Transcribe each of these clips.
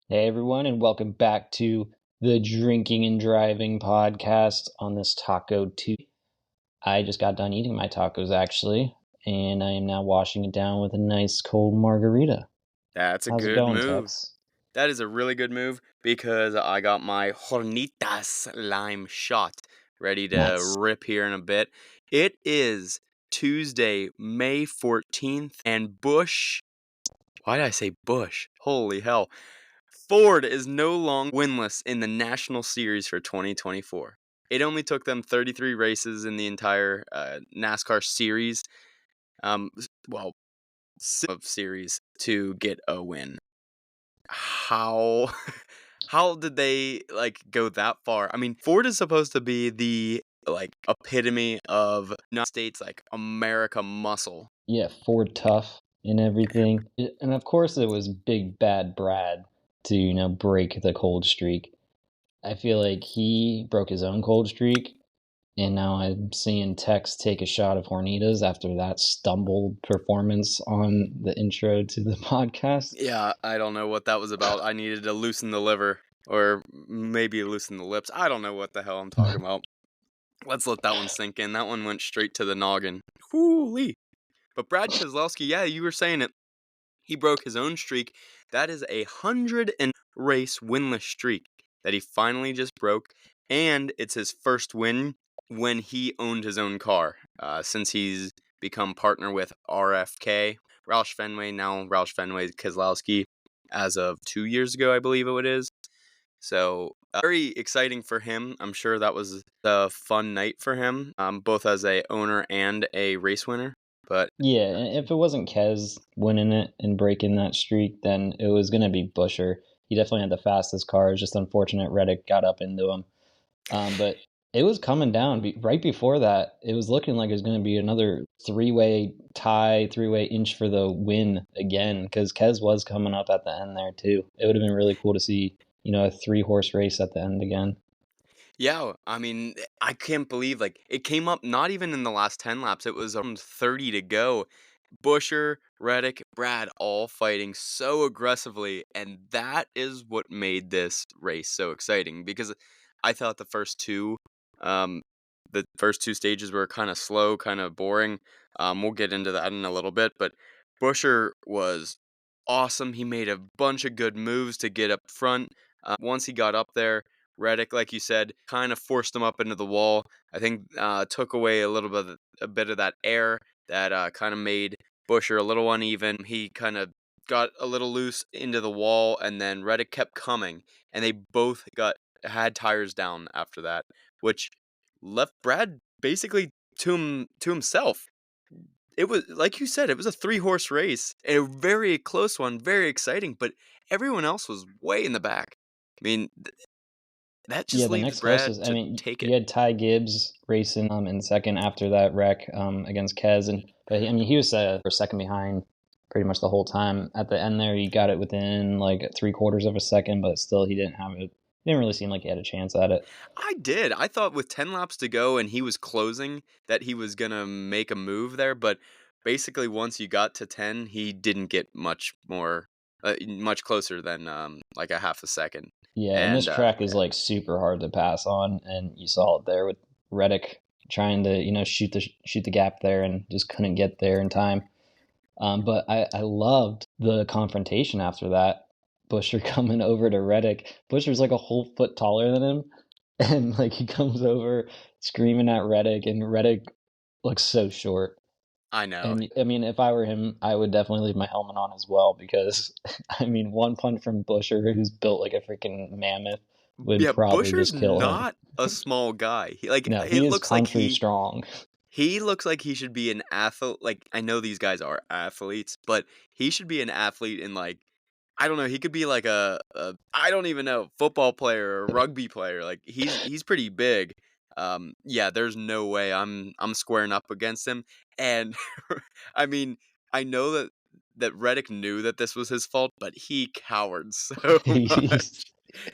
Hey everyone, and welcome back to the Drinking and Driving podcast on this Taco Tuesday. I just got done eating my tacos actually, and I am now washing it down with a nice cold margarita. That's a How's it good going, move. Tex? That is a really good move because I got my Hornitas lime shot ready to Nice. rip here in a bit. It is Tuesday, May 14th, and why did I say Bush? Holy hell. Ford is no longer winless in the National Series for 2024. It only took them 33 races in the entire NASCAR series, um, well, of series to get a win. How how did they, go that far? I mean, Ford is supposed to be the, epitome of United States, America muscle. Yeah, Ford tough and everything. And of course it was Big Bad Brad to, break the cold streak. I feel like he broke his own cold streak. And now I'm seeing Tex take a shot of Hornitas after that stumbled performance on the intro to the podcast. Yeah, I don't know what that was about. I needed to loosen the liver, or maybe loosen the lips. I don't know what the hell I'm talking about. Let's let that one sink in. That one went straight to the noggin. Whoo-lee. But Brad Keselowski, yeah, you were saying it. He broke his own streak. That is 100 and race winless streak that he finally just broke, and it's his first win when he owned his own car. Since he's become partner with RFK, Roush Fenway, now Roush Fenway Keselowski, as of 2 years ago, I believe it is. So very exciting for him. I'm sure that was a fun night for him, both as a owner and a race winner. But Yeah, and if it wasn't Kez winning it and breaking that streak, then it was going to be Busher. He definitely had the fastest car. It was just unfortunate Reddick got up into him. But it was coming down. Right before that, it was looking like it was going to be another three-way tie, three-way inch for the win again, because Kez was coming up at the end there too. It would have been really cool to see, a three-horse race at the end again. yeah, I mean, I can't believe it came up not even in the last 10 laps. It was 30 to go. Busher, Reddick, Brad all fighting so aggressively, and that is what made this race so exciting because I thought um the first two stages were kind of slow, kind of boring. We'll get into that in a little bit, but Busher was awesome. He made a bunch of good moves to get up front. Once he got up there, Reddick, like you said, kind of forced him up into the wall. I think took away a bit of that air that kind of made Busher a little uneven. He kind of got a little loose into the wall, and then Reddick kept coming, and they both had tires down after that, which left Brad basically to himself. It was like you said, it was a 3-horse race, a very close one, very exciting, but everyone else was way in the back. I mean, that Yeah, just the leaves next Brad closest. I to mean, take it. you had Ty Gibbs racing in second after that wreck against Kez, he was for second behind pretty much the whole time. At the end there, he got it within like 3/4 of a second, but still he didn't have it. Didn't really seem like he had a chance at it. I did. I thought with 10 laps to go and he was closing that he was gonna make a move there, but basically once you got to 10, he didn't get much closer than like a half a second. Yeah, and this And track is like super hard to pass on, and you saw it there with Reddick trying to shoot the gap there and just couldn't get there in time. But I loved the confrontation after that. Busher coming over to Reddick. Busher's like a whole foot taller than him, and like he comes over screaming at Reddick, and Reddick looks so short. I know. And I mean, if I were him, I would definitely leave my helmet on as well because I mean, one punch from Busher, who's built like a freaking mammoth, would Yeah, probably Busher's just kill him. not a small guy. No, he It is looks like country strong. he looks like he should be an athlete. Like I know these guys are athletes, but he should be an athlete in I don't know, he could be like a I don't even know, football player or rugby player. Like he's pretty big. Yeah, there's no way I'm squaring up against him. And I mean, I know that Reddick knew that this was his fault, but he cowered so He's, much.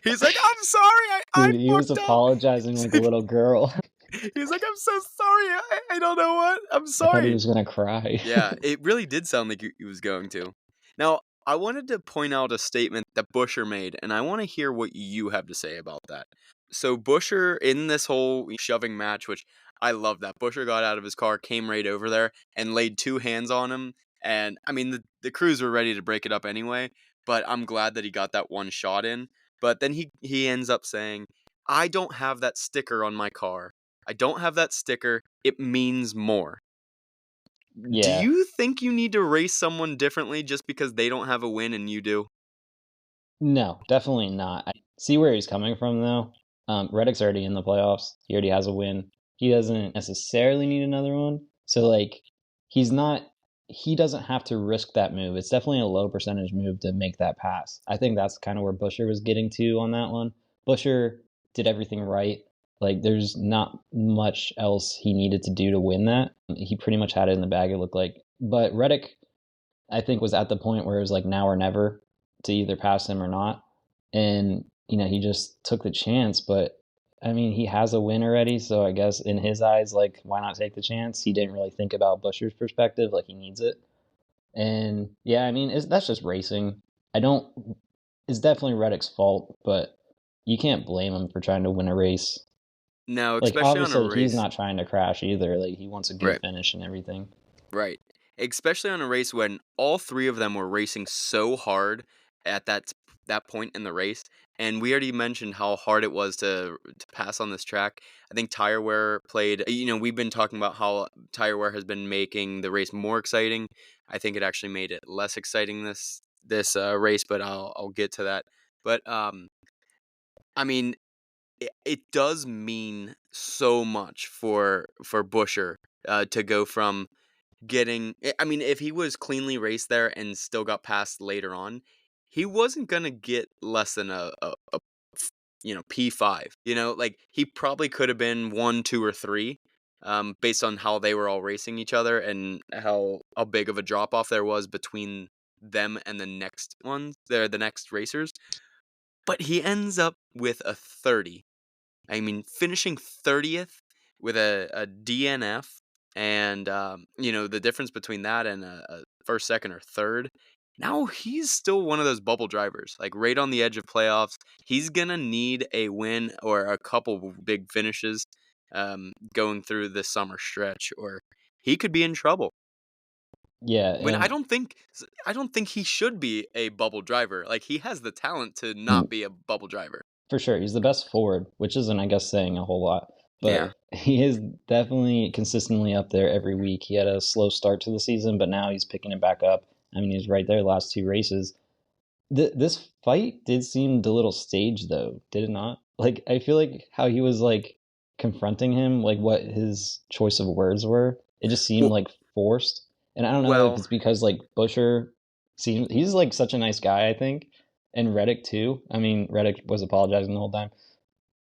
He's like, "I'm sorry, I dude, he was fucked up." apologizing like a little girl. He's like, "I'm so sorry. I don't know what. I'm I thought he sorry." was gonna cry. Yeah, it really did sound like he was going to. Now, I wanted to point out a statement that Busher made, and I want to hear what you have to say about that. So Busher in this whole shoving match, which I love that Busher got out of his car, came right over there, and laid two hands on him. And I mean, the crews were ready to break it up anyway, but I'm glad that he got that one shot in. But then he ends up saying, "I don't have that sticker on my car. I don't have that sticker. It means more." Do Yeah. you think you need to race someone differently just because they don't have a win and you do? No, definitely not. I see where he's coming from though. Reddick's already in the playoffs. He already has a win. He doesn't necessarily need another one. So like he's not he doesn't have to risk that move. It's definitely a low percentage move to make that pass. I think that's kind of where Busher was getting to on that one. Busher did everything right. Like there's not much else he needed to do to win that. He pretty much had it in the bag, it looked like. But Reddick I think was at the point where it was like now or never to either pass him or not. And, he just took the chance, but I mean, he has a win already, so I guess in his eyes, like, why not take the chance? He didn't really think about Busher's perspective, like he needs it. And yeah, I mean, that's just racing. I don't, it's definitely Reddick's fault, but you can't blame him for trying to win a race. No, Like, especially on a obviously, he's race. not trying to crash either. Like, he wants a good Right, finish and everything. right. Especially on a race when all three of them were racing so hard at that point in the race. And we already mentioned how hard it was to pass on this track. I think tire wear played. We've been talking about how tire wear has been making the race more exciting. I think it actually made it less exciting this race, but I'll get to that. But I mean, it does mean so much for Busher to go from getting. I mean, if he was cleanly raced there and still got passed later on, he wasn't gonna get less than a P5. Like he probably could have been 1, 2, or 3, based on how they were all racing each other and how big of a drop off there was between them and the next ones. They're the next racers, but he ends up with a 30. I mean, finishing 30th with a DNF, and the difference between that and a first, second, or third. Now he's still one of those bubble drivers, like right on the edge of playoffs. He's gonna need a win or a couple big finishes, going through this summer stretch, or he could be in trouble. Yeah, When and I don't think he should be a bubble driver. Like he has the talent to not be a bubble driver. for sure, he's the best forward, which isn't, I guess, saying a whole lot. Yeah. But he is definitely consistently up there every week. He had a slow start to the season, but now he's picking it back up. I mean, he's right there last two races. This fight did seem a little staged, though, did it not? Like, I feel like how he was like confronting him, like what his choice of words were. It just seemed Well, like forced, and I don't know if well, it's because like Busher seems he's like such a nice guy, I think, and Reddick too. I mean, Reddick was apologizing the whole time,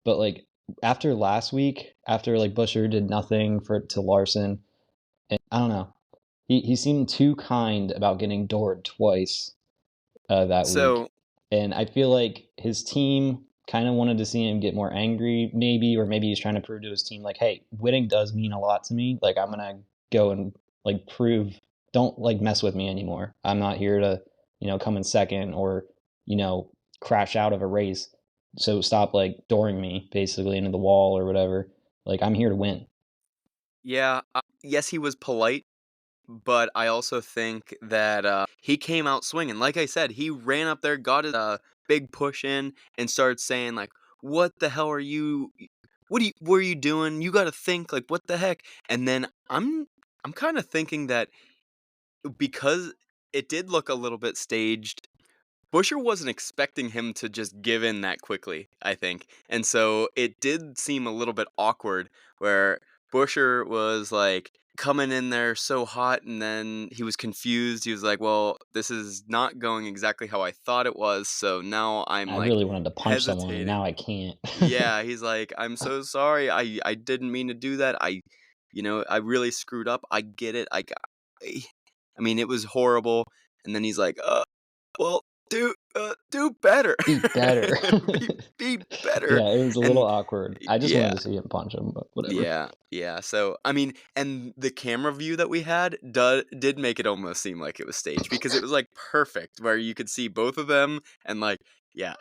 but like after last week, after like Busher did nothing for to Larson, and I don't know, he seemed too kind about getting doored twice that week. so And I feel like his team kind of wanted to see him get more angry, maybe, or maybe he's trying to prove to his team, like, hey, winning does mean a lot to me. Like, I'm going to go and, like, prove, don't, like, mess with me anymore. I'm not here to, come in second or, crash out of a race. So stop, like, dooring me, basically, into the wall or whatever. Like, I'm here to win. yeah, yes, he was polite, but I also think that he came out swinging. Like I said, he ran up there, got his big push in, and started saying like, "What the hell are you? What are you doing? You got to think like, what the heck?" And then I'm kind of thinking that because it did look a little bit staged, Busher wasn't expecting him to just give in that quickly, I think. And so it did seem a little bit awkward where Busher was like coming in there so hot and then he was confused. He was like, "Well, this is not going exactly how I thought it was." So now I'm I like really wanted to punch someone, and now hesitating. I can't. Yeah, he's like, "I'm so sorry. I didn't mean to do that. I really screwed up. I get it. I mean, it was horrible." And then he's like, well, dude, do better. Be better. Be better. Yeah, it was a little And awkward. I just wanted yeah. to see him punch him, but whatever. Yeah, yeah. So, I mean, and the camera view that we had did make it almost seem like it was staged because it was like perfect where you could see both of them and like, yeah,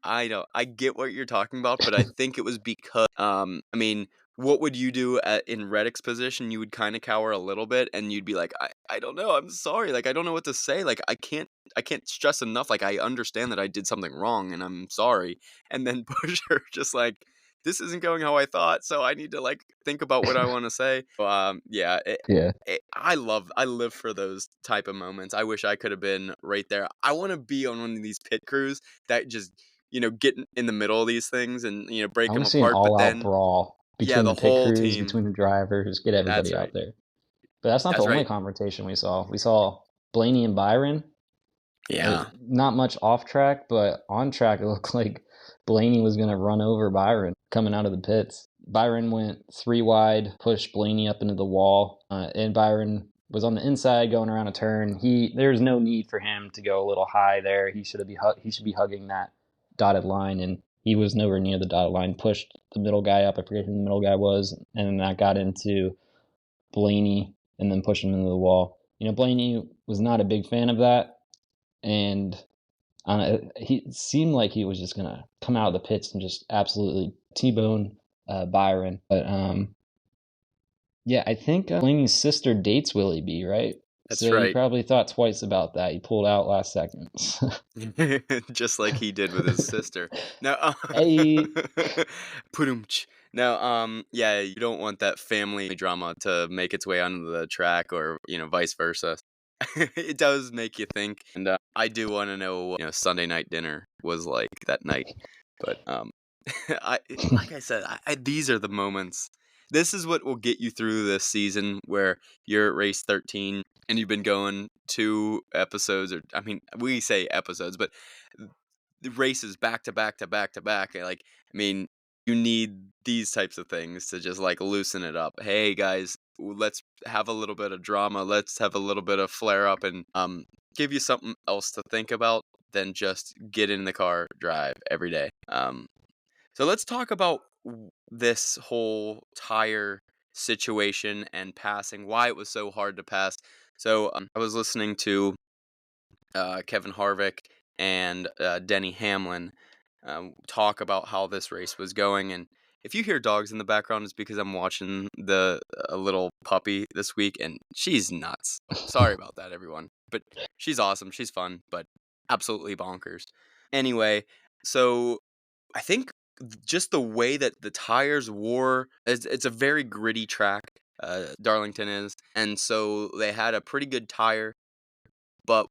I know I get what you're talking about, but I think it was because, I mean, what would you do in Reddick's position? You would kind of cower a little bit and you'd be like, I don't know, I'm sorry, like I don't know what to say, like I can't stress enough, like I understand that I did something wrong and I'm sorry, and then Busher just like this isn't going how I thought, so I need to like think about what I want to say. Yeah, Yeah. I live for those type of moments. I wish I could have been right there. I want to be on one of these pit crews that just get in the middle of these things and I break want them to see an apart. But all-out then, brawl yeah, between the the pit whole crews, team. between the drivers, get That's everybody right. out there. But that's not the That's only right. confrontation we saw. We saw Blaney and Byron. Yeah. Not much off track, but on track, it looked like Blaney was going to run over Byron coming out of the pits. Byron went 3 wide, pushed Blaney up into the wall, and Byron was on the inside going around a turn. There's no need for him to go a little high there. He should be hugging that dotted line, and he was nowhere near the dotted line. Pushed the middle guy up. I forget who the middle guy was, and then that got into Blaney, and then pushed him into the wall. Blaney was not a big fan of that, and he seemed like he was just gonna come out of the pits and just absolutely T-bone Byron. But yeah, I think Blaney's sister dates Willie B, right? That's So he right. probably thought twice about that. He pulled out last second. Just like he did with his sister. Now, Hey. Pudumch. Now, yeah, you don't want that family drama to make its way onto the track, or vice versa. It does make you think, and I do want to know what Sunday night dinner was like that night. But I like I said, these are the moments. This is what will get you through this season where you're at race 13 and you've been going 2 episodes, or I mean, we say episodes, but the races back to back to back to back. Like, I mean, you need these types of things to just like loosen it up. Hey guys, let's have a little bit of drama. Let's have a little bit of flare up and give you something else to think about than just get in the car, drive every day. So let's talk about this whole tire situation and passing, why it was so hard to pass. So I was listening to Kevin Harvick and Denny Hamlin talk about how this race was going. And if you hear dogs in the background, it's because I'm watching the a little puppy this week, and she's nuts. Sorry about that, everyone. But she's awesome. She's fun, but absolutely bonkers. Anyway, so I think just the way that the tires wore, it's a very gritty track. Darlington is, and so they had a pretty good tire, but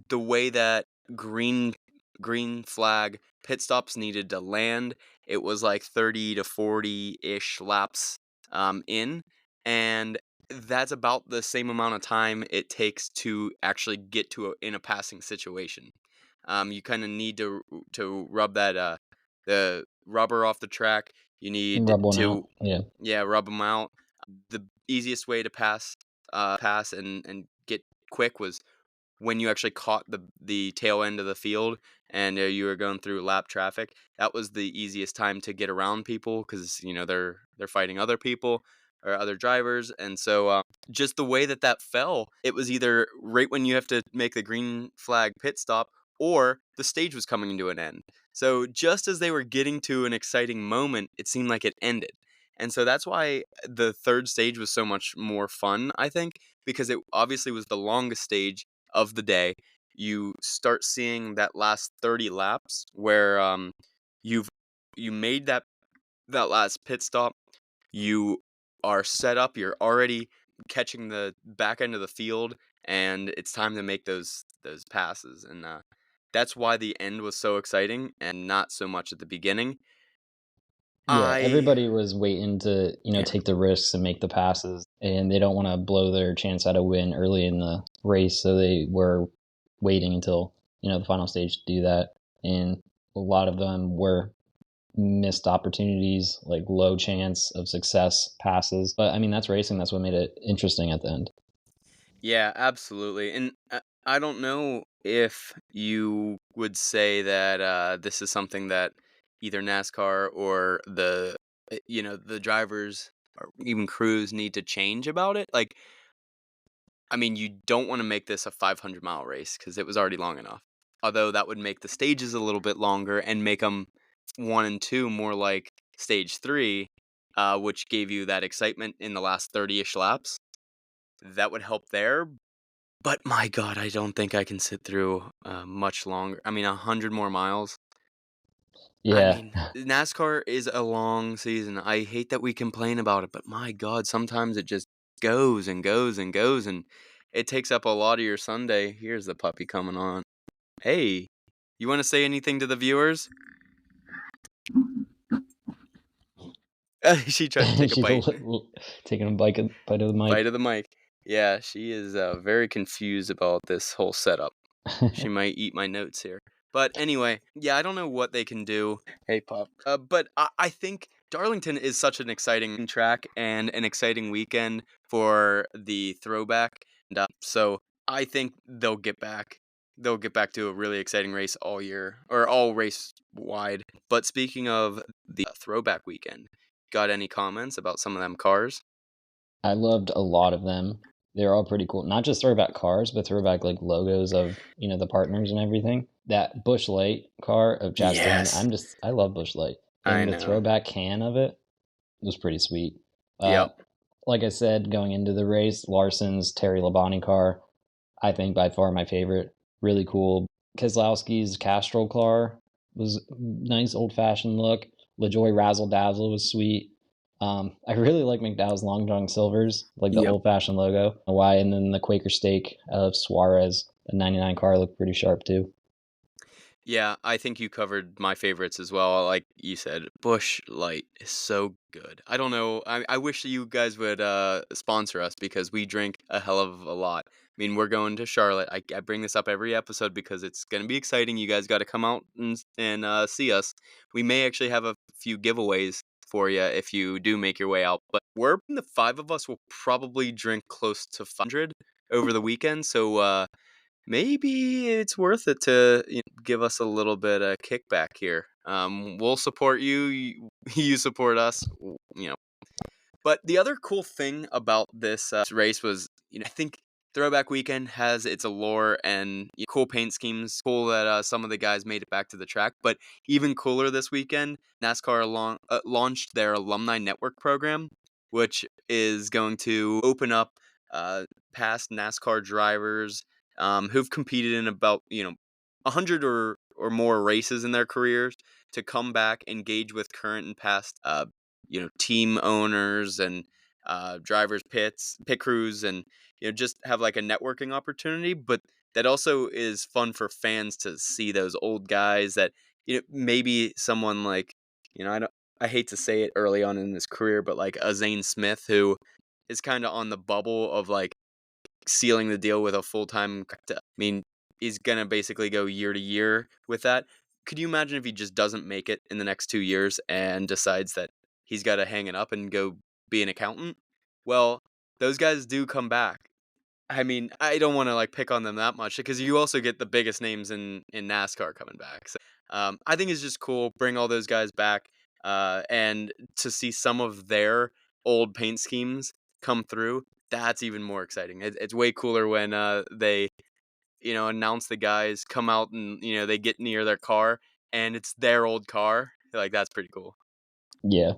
the way that green green flag pit stops needed to land, it was like 30 to 40-ish laps in, and that's about the same amount of time it takes to actually get to in a passing situation. You kind of need to rub that the rubber off the track. You need Rub one out. to, Yeah. yeah, rub them out. The easiest way to pass and get quick was when you actually caught the tail end of the field and you were going through lap traffic. That was the easiest time to get around people because they're fighting other people or other drivers, and so just the way that fell, it was either right when you have to make the green flag pit stop or the stage was coming to an end. So just as they were getting to an exciting moment, it seemed like it ended. And so that's why the third stage was so much more fun, I think, because it obviously was the longest stage of the day. You start seeing that last 30 laps where you've you made that last pit stop. You are set up. You're already catching the back end of the field, and it's time to make those passes. And that's why the end was so exciting, and not so much at the beginning. Yeah, I everybody was waiting to, Yeah. take the risks and make the passes, and they don't want to blow their chance at a win early in the race, so they were waiting until, the final stage to do that. And a lot of them were missed opportunities, like low chance of success passes. But I mean, that's racing. That's what made it interesting at the end. Yeah, absolutely. And I don't know if you would say that this is something that either NASCAR or the drivers or even crews need to change about it. Like, I mean, you don't want to make this a 500-mile race because it was already long enough. Although that would make the stages a little bit longer and make them one and two more like stage three, which gave you that excitement in the last 30-ish laps. That would help there. But my God, I don't think I can sit through much longer. I mean, 100 more miles. I Yeah. mean, NASCAR is a long season. I hate that we complain about it, but my God, sometimes it just goes and goes and goes, and it takes up a lot of your Sunday. Here's the puppy coming on. Hey, you want to say anything to the viewers? She tried to take a She's bite. taking a bite of the Bite mic. of the mic. Yeah, she is very confused about this whole setup. She might eat my notes here. But anyway, yeah, I don't know what they can do. Hey, Pup. But I think Darlington is such an exciting track and an exciting weekend for the throwback. And so I think they'll get back. They'll get back to a really exciting race all year, or all race wide. But speaking of the throwback weekend, got any comments about some of them cars? I loved a lot of them. They're all pretty cool. Not just throwback cars, but throwback like logos of, the partners and everything. That Bush Light car of Chastain, Yes, I love Bush Light. I And the know. throwback can of it was pretty sweet. Uh, Yep. like I said, going into the race, Larson's Terry Labonte car, I think by far my favorite. Really cool. Keselowski's Castrol car was nice old fashioned look. LaJoy Razzle Dazzle was sweet. I really like McDowell's Long John Silvers, like the Yep. old fashioned logo. Why? And then the Quaker Steak of Suarez, the '99 car looked pretty sharp too. Yeah, I think you covered my favorites as well. Like you said, Bush Light is so good. I don't know. I wish you guys would sponsor us because we drink a hell of a lot. I mean, we're going to Charlotte. I bring this up every episode because it's going to be exciting. You guys got to come out and see us. We may actually have a few giveaways for you if you do make your way out. But the five of us will probably drink close to 500 over the weekend. So maybe it's worth it to give us a little bit of kickback here. We'll support you. You support us. But the other cool thing about this race was, I think Throwback Weekend has its allure and cool paint schemes. Cool that some of the guys made it back to the track. But even cooler this weekend, NASCAR launched their Alumni Network program, which is going to open up uh, past NASCAR drivers who've competed in about 100 or more races in their careers to come back, engage with current and past team owners and drivers pit crews, and just have like a networking opportunity. But that also is fun for fans to see those old guys that maybe someone like I hate to say it early on in his career, but like a Zane Smith who is kind of on the bubble of like sealing the deal with a full-time. I mean, he's gonna basically go year to year with that. Could you imagine if he just doesn't make it in the next 2 years and decides that he's got to hang it up and go be an accountant? Well, those guys do come back. I mean, I don't want to like pick on them that much because you also get the biggest names in NASCAR coming back. So, I think it's just cool. Bring all those guys back, and to see some of their old paint schemes come through. That's even more exciting. It's way cooler when they announce the guys come out and they get near their car and it's their old car. Like that's pretty cool. Yeah.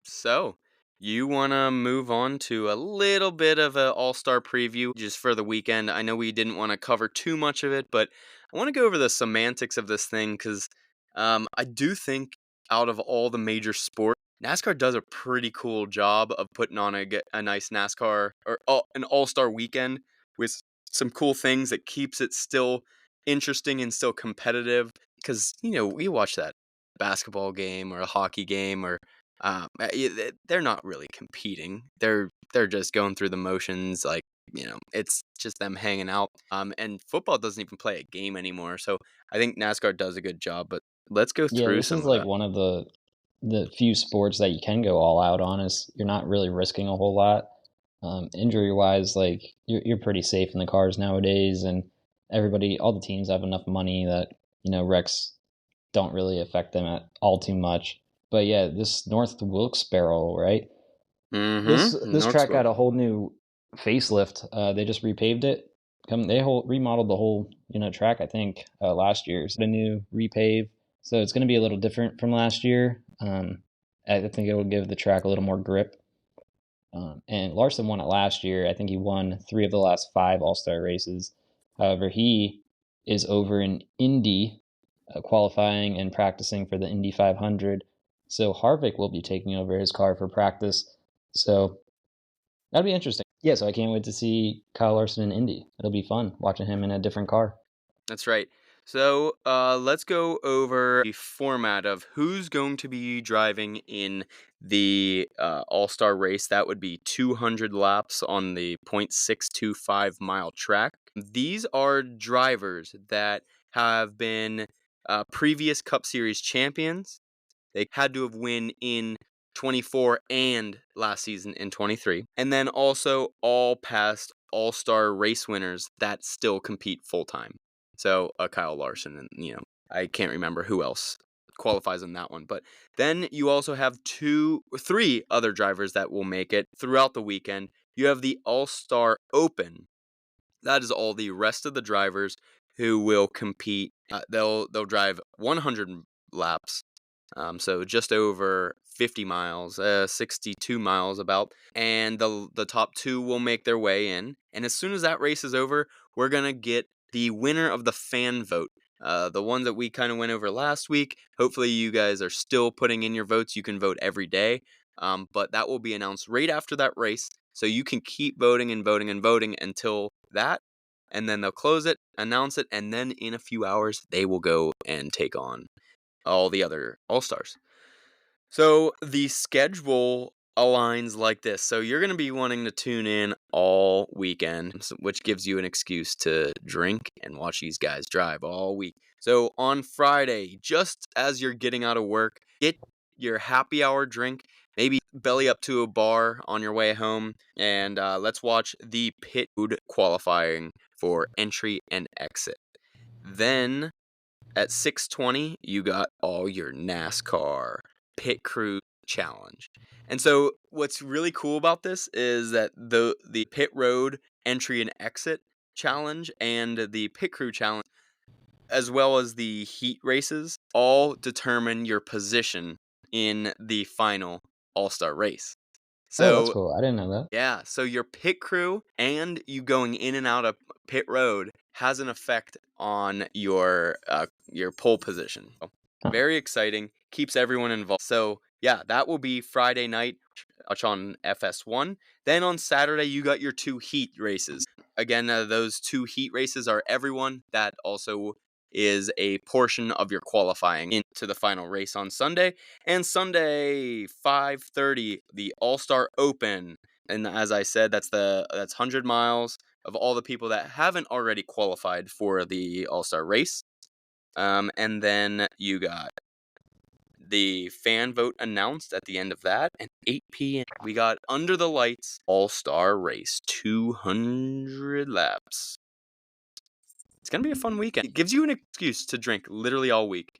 So, you want to move on to a little bit of an all-star preview just for the weekend. I know we didn't want to cover too much of it, but I want to go over the semantics of this thing because I do think out of all the major sports, NASCAR does a pretty cool job of putting on a nice NASCAR or an all-star weekend with some cool things that keeps it still interesting and still competitive. Because, we watch that basketball game or a hockey game or they're not really competing. They're just going through the motions. Like it's just them hanging out. And football doesn't even play a game anymore. So I think NASCAR does a good job. But let's go Yeah, through this some is of like that. one of the few sports that you can go all out on. Is you're not really risking a whole lot. Injury wise, like you're pretty safe in the cars nowadays, and all the teams have enough money that wrecks don't really affect them at all too much. But yeah, this North Wilkes-Barre, right? This track Norksville. got a whole new facelift. They just repaved it. Remodeled the whole track. I think last year. So a new repave. So it's going to be a little different from last year. I think it will give the track a little more grip. And Larson won it last year. I think he won 3 of the last 5 All-Star races. However, he is over in Indy, qualifying and practicing for the Indy 500. So Harvick will be taking over his car for practice. So that'll be interesting. Yeah, so I can't wait to see Kyle Larson in Indy. It'll be fun watching him in a different car. That's right. So let's go over the format of who's going to be driving in the All-Star race. That would be 200 laps on the 0.625-mile track. These are drivers that have been previous Cup Series champions. They had to have won in 24 and last season in 23. And then also all past All-Star race winners that still compete full-time. So Kyle Larson and, I can't remember who else qualifies on that one. But then you also have 3 other drivers that will make it throughout the weekend. You have the All-Star Open. That is all the rest of the drivers who will compete. They'll drive 100 laps, so just over 50 miles, 62 miles about, and the top 2 will make their way in. And as soon as that race is over, we're gonna get the winner of the fan vote. The one that we kind of went over last week. Hopefully, you guys are still putting in your votes. You can vote every day, but that will be announced right after that race. So you can keep voting and voting and voting until that, and then they'll close it, announce it, and then in a few hours, they will go and take on all the other All-Stars. So the schedule aligns like this. So you're going to be wanting to tune in all weekend, which gives you an excuse to drink and watch these guys drive all week. So on Friday, just as you're getting out of work, get your happy hour drink, maybe belly up to a bar on your way home, and let's watch the pit road qualifying for entry and exit. Then at 6:20, you got all your NASCAR pit crew challenge. And so what's really cool about this is that the pit road entry and exit challenge and the pit crew challenge, as well as the heat races, all determine your position in the final All-Star race. Oh, that's So cool. I didn't know that. yeah, so your pit crew and you going in and out of pit road has an effect on your pole position. Huh. Very exciting, keeps everyone involved. So yeah, that will be Friday night, watch on FS1. Then on Saturday, you got your 2 heat races. Again, those 2 heat races are everyone. That also is a portion of your qualifying into the final race on Sunday. And Sunday, 5:30, the All-Star Open. And as I said, that's 100 miles of all the people that haven't already qualified for the All-Star race. And then you got the fan vote announced at the end of that. And 8 p.m., we got Under the Lights All-Star Race, 200 laps. It's going to be a fun weekend. It gives you an excuse to drink literally all week.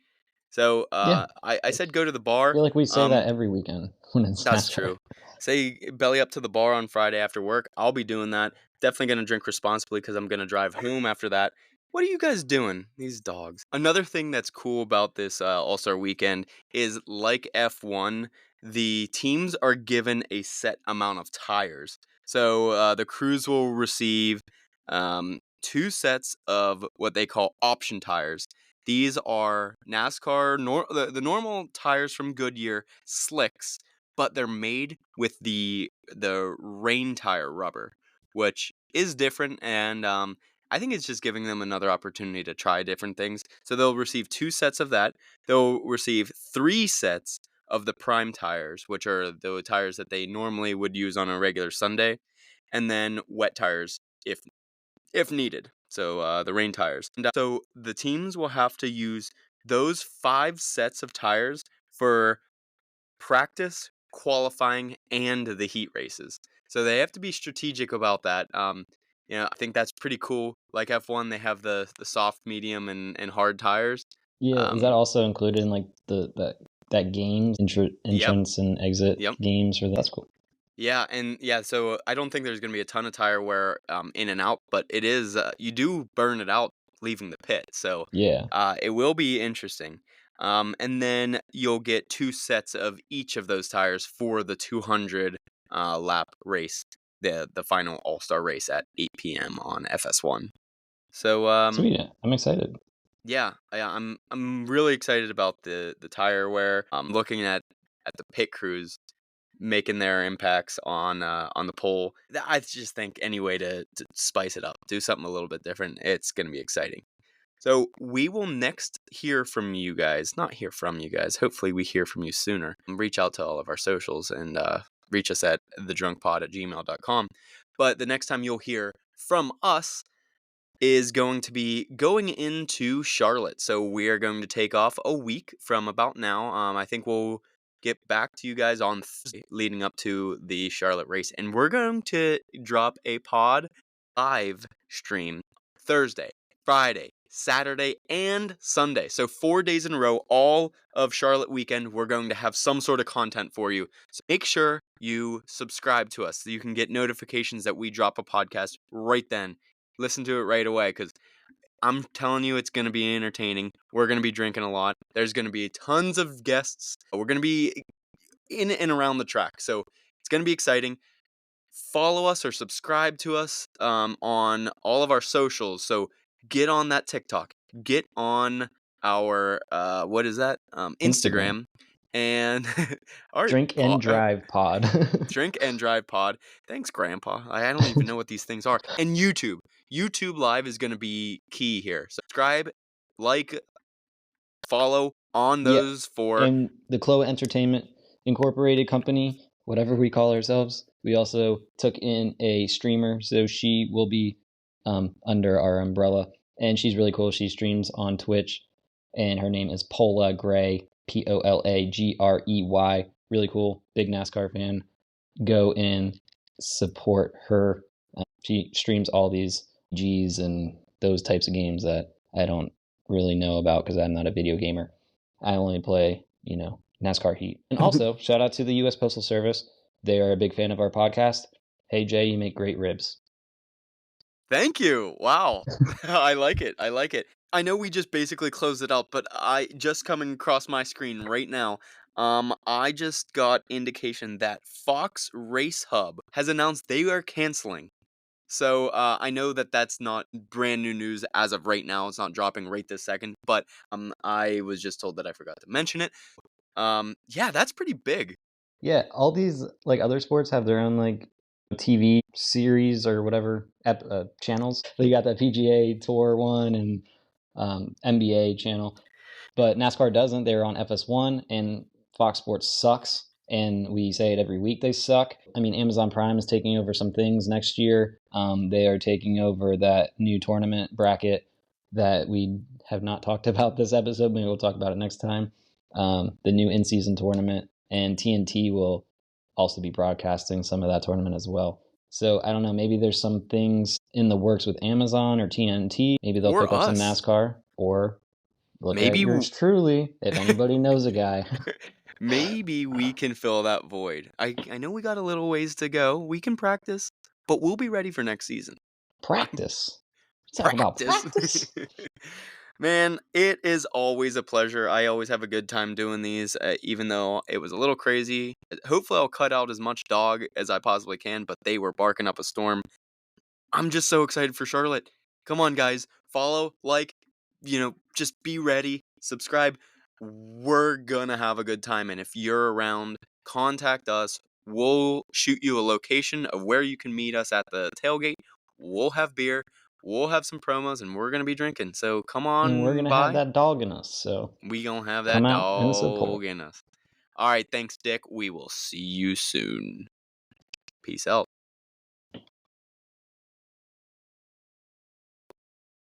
So Yeah. I said go to the I bar. feel like we say that every weekend when it's That's NASCAR. true. Say belly up to the bar on Friday after work. I'll be doing that. Definitely going to drink responsibly because I'm going to drive home after that. What are you guys doing? These dogs. Another thing that's cool about this All-Star weekend is like F1, the teams are given a set amount of tires. So the crews will receive 2 sets of what they call option tires. These are NASCAR, the normal tires from Goodyear, slicks, but they're made with the rain tire rubber, which is different, and I think it's just giving them another opportunity to try different things. So they'll receive 2 sets of that. They'll receive 3 sets of the prime tires, which are the tires that they normally would use on a regular Sunday, and then wet tires if needed. So the rain tires. And so the teams will have to use those 5 sets of tires for practice, qualifying and the heat races. So they have to be strategic about that. I think that's pretty cool. Like F1, they have the soft, medium, and hard tires. Yeah, is that Um, also included in like that games yep, entrance and exit yep. games for that's cool. Yeah, and yeah, so I don't think there's going to be a ton of tire wear in and out, but it is you do burn it out leaving the pit, so Yeah. it will be interesting. And then you'll get 2 sets of each of those tires for the 200 lap race, the final All Star race at 8 p.m. on FS1. So Sweet. I'm excited. yeah, I'm really excited about the tire wear. I'm looking at the pit crews making their impacts on the pole. I just think any way to spice it up, do something a little bit different, it's going to be exciting. So we will next hear from you guys. Not hear from you guys. Hopefully we hear from you sooner. Reach out to all of our socials and reach us at thedrunkpod@gmail.com. But the next time you'll hear from us is going to be going into Charlotte. So we are going to take off a week from about now. I think we'll get back to you guys on Thursday leading up to the Charlotte race. And we're going to drop a pod live stream Thursday, Friday, Saturday, and Sunday. So 4 days in a row, all of Charlotte weekend, we're going to have some sort of content for you. So make sure you subscribe to us so you can get notifications that we drop a podcast right then. Listen to it right away because I'm telling you it's going to be entertaining. We're going to be drinking a lot. There's going to be tons of guests. We're going to be in and around the track. So it's going to be exciting. Follow us or subscribe to us on all of our socials. So get on that TikTok. Get on our, what is that? Instagram. Instagram. And our Drink and drive pod. Drink and Drive Pod. Thanks, Grandpa. I don't even know what these things are. And YouTube. YouTube Live is going to be key here. Subscribe, like, follow on Yeah. those for. And the Chloe Entertainment Incorporated company, whatever we call ourselves, we also took in a streamer, so she will be under our umbrella, and she's really cool. She streams on Twitch, and her name is Pola Gray, Polagrey. Really cool, big NASCAR fan. Go and support her. She streams all these Gs and those types of games that I don't really know about because I'm not a video gamer. I only play, NASCAR Heat. And also, shout out to the U.S. Postal Service. They are a big fan of our podcast. Hey, Jay, you make great ribs. Thank you. Wow. I like it. I like it. I know we just basically closed it out, but I just coming across my screen right now. I just got indication that Fox Race Hub has announced they are canceling. So I know that that's not brand new news as of right now. It's not dropping right this second, but I was just told that I forgot to mention it. Yeah, that's pretty big. Yeah, all these other sports have their own TV series or whatever channels. So you got that PGA Tour one and NBA channel, but NASCAR doesn't. They're on FS1, and Fox Sports sucks. And we say it every week, they suck. I mean, Amazon Prime is taking over some things next year. They are taking over that new tournament bracket that we have not talked about this episode. Maybe we'll talk about it next time. The new in-season tournament, and TNT will also be broadcasting some of that tournament as well. So I don't know, maybe there's some things in the works with Amazon or TNT. Maybe they'll pick up some NASCAR, or look at yours truly, if anybody knows a guy. Maybe we can fill that void. I know we got a little ways to go. We can practice, but we'll be ready for next season. Practice? Talk about practice? Man, it is always a pleasure. I always have a good time doing these, even though it was a little crazy. Hopefully I'll cut out as much dog as I possibly can, but they were barking up a storm. I'm just so excited for Charlotte. Come on, guys. Follow, just be ready, subscribe. We're gonna have a good time, and if you're around, contact us. We'll shoot you a location of where you can meet us at the tailgate. We'll have beer. We'll have some promos, and we're gonna be drinking. So come And we're on gonna have by. that dog in us, so We gonna have come that out and dog support. in us. All right, thanks, Dick. We will see you soon. Peace out.